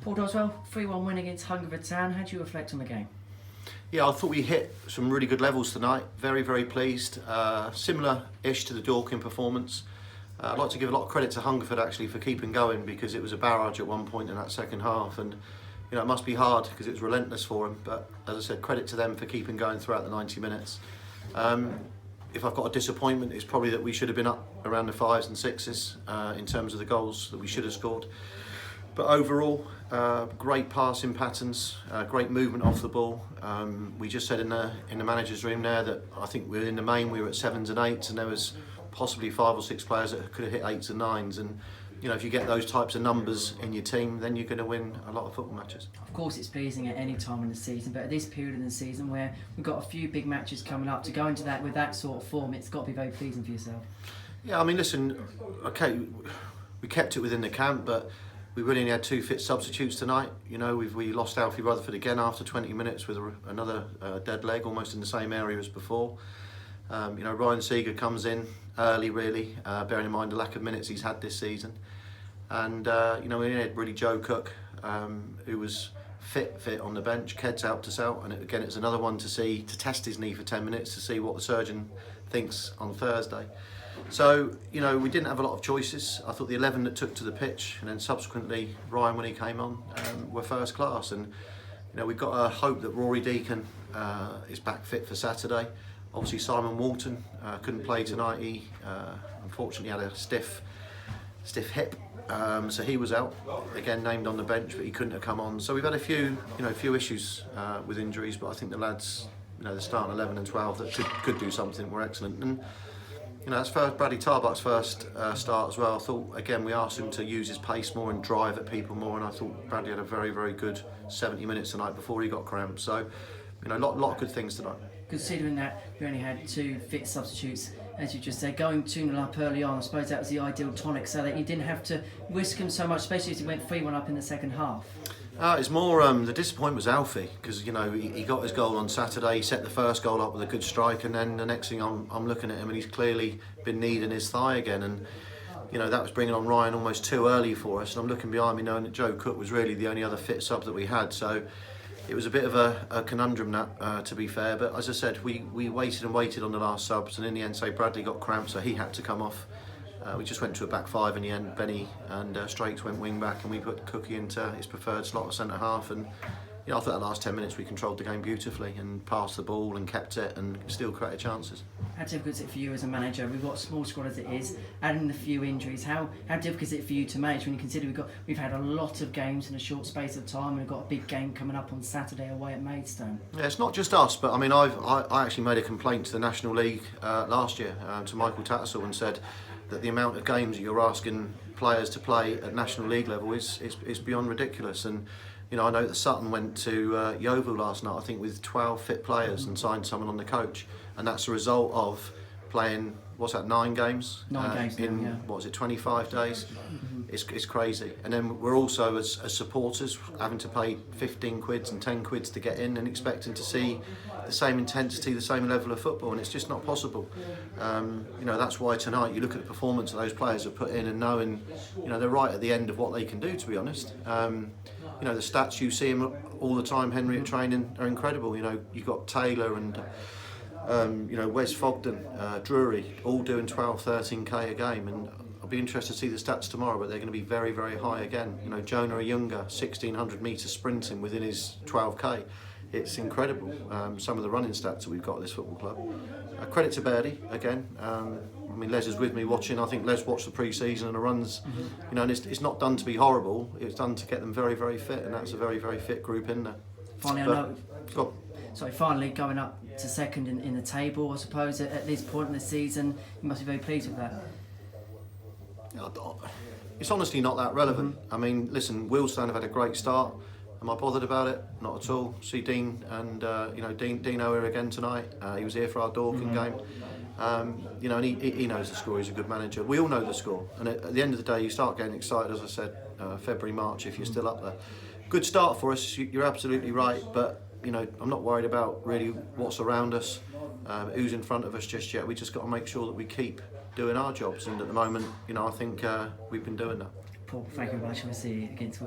Paul Doswell, 3-1 win against Hungerford Town. How do you reflect on the game? Yeah, I thought we hit some really good levels tonight. Very, very pleased. Similar-ish to the Dorking performance. I'd like to give a lot of credit to Hungerford actually for keeping going, because it was a barrage at one point in that second half, and it must be hard because it was relentless for them. But as I said, credit to them for keeping going throughout the 90 minutes. If I've got a disappointment, it's probably that we should have been up around the 5s and 6s in terms of the goals that we should have scored. But overall, great passing patterns, great movement off the ball. We just said in the manager's room there that I think in the main we were at 7s and 8s, and there was possibly 5 or 6 players that could have hit 8s and 9s. And if you get those types of numbers in your team, then you're going to win a lot of football matches. Of course, it's pleasing at any time in the season, but at this period in the season where we've got a few big matches coming up, to go into that with that sort of form, it's got to be very pleasing for yourself. Yeah, I mean, listen, okay, we kept it within the camp, but we really only had 2 fit substitutes tonight. We lost Alfie Rutherford again after 20 minutes with another dead leg, almost in the same area as before. Ryan Seeger comes in early, really, bearing in mind the lack of minutes he's had this season. And, we had really Joe Cook, who was fit on the bench. Ked's helped us out, and again, it's another one to test his knee for 10 minutes to see what the surgeon thinks on Thursday. So, we didn't have a lot of choices. I thought the 11 that took to the pitch, and then subsequently Ryan when he came on, were first class. And, we've got to hope that Rory Deacon is back fit for Saturday. Obviously Simon Walton couldn't play tonight. He unfortunately had a stiff hip, so he was out. Again, named on the bench, but he couldn't have come on. So we've had a few issues with injuries, but I think the lads, the starting 11 and 12 that could do something were excellent. And that's Bradley Tarbuck's first start as well. I thought, again, we asked him to use his pace more and drive at people more, and I thought Bradley had a very, very good 70 minutes tonight before he got cramped. So, a lot of good things tonight. Considering that we only had 2 fit substitutes, as you just said, going 2-0 up early on, I suppose that was the ideal tonic, so that you didn't have to risk him so much, especially as he went 3-1 up in the second half. It's more the disappointment was Alfie, because he got his goal on Saturday. He set the first goal up with a good strike, and then the next thing I'm looking at him, and he's clearly been kneading his thigh again, and that was bringing on Ryan almost too early for us. And I'm looking behind me knowing that Joe Cook was really the only other fit sub that we had. So it was a bit of a conundrum, that, to be fair. But as I said, we waited and waited on the last subs, and in the end, Bradley got cramped, so he had to come off. We just went to a back 5 in the end. Benny and Strakes went wing back, and we put Cookie into his preferred slot of centre half. And I thought the last 10 minutes we controlled the game beautifully and passed the ball and kept it and still created chances. How difficult is it for you as a manager? We've got a small squad as it is, adding a few injuries. How difficult is it for you to manage when you consider we've had a lot of games in a short space of time, and we've got a big game coming up on Saturday away at Maidstone? Yeah, it's not just us, but I mean, I actually made a complaint to the National League last year, to Michael Tattersall, and said that the amount of games that you're asking players to play at National League level is beyond ridiculous. And I know that Sutton went to Yeovil last night, I think, with 12 fit players and signed someone on the coach, and that's a result of playing, 9 games? 9 games in, yeah. 25 days? It's crazy. And then we're also, as supporters, having to pay 15 quids and 10 quids to get in, and expecting to see the same intensity, the same level of football, and it's just not possible. That's why tonight you look at the performance that those players have put in, and knowing, they're right at the end of what they can do, to be honest. The stats, you see them all the time, Henry, at training, are incredible. You've got Taylor and Wes Fogden, Drury, all doing 12, 13k a game, and I'll be interested to see the stats tomorrow, but they're going to be very, very high again. Jonah Younger, 1600 metres sprinting within his 12k. It's incredible, some of the running stats that we've got at this football club. Credit to Birdie, again. Les is with me watching. I think Les watched the pre-season and the runs, and it's not done to be horrible, it's done to get them very, very fit, and that's a very, very fit group in there. Finally going up to second in the table, I suppose, at this point in the season, you must be very pleased with that. It's honestly not that relevant. I mean, listen, Wealdstone have had a great start. Am I bothered about it? Not at all. See Dean and Dino here again tonight. He was here for our Dorking game. And he knows the score. He's a good manager. We all know the score. And at the end of the day, you start getting excited, as I said, February, March, if you're still up there. Good start for us. You're absolutely right. But I'm not worried about really what's around us, who's in front of us just yet. We just got to make sure that we keep doing our jobs. And at the moment, I think we've been doing that. Paul, thank you very much. We'll see you against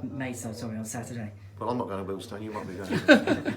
Maidstone, on Saturday. Well, I'm not going to Willstone, you might be going.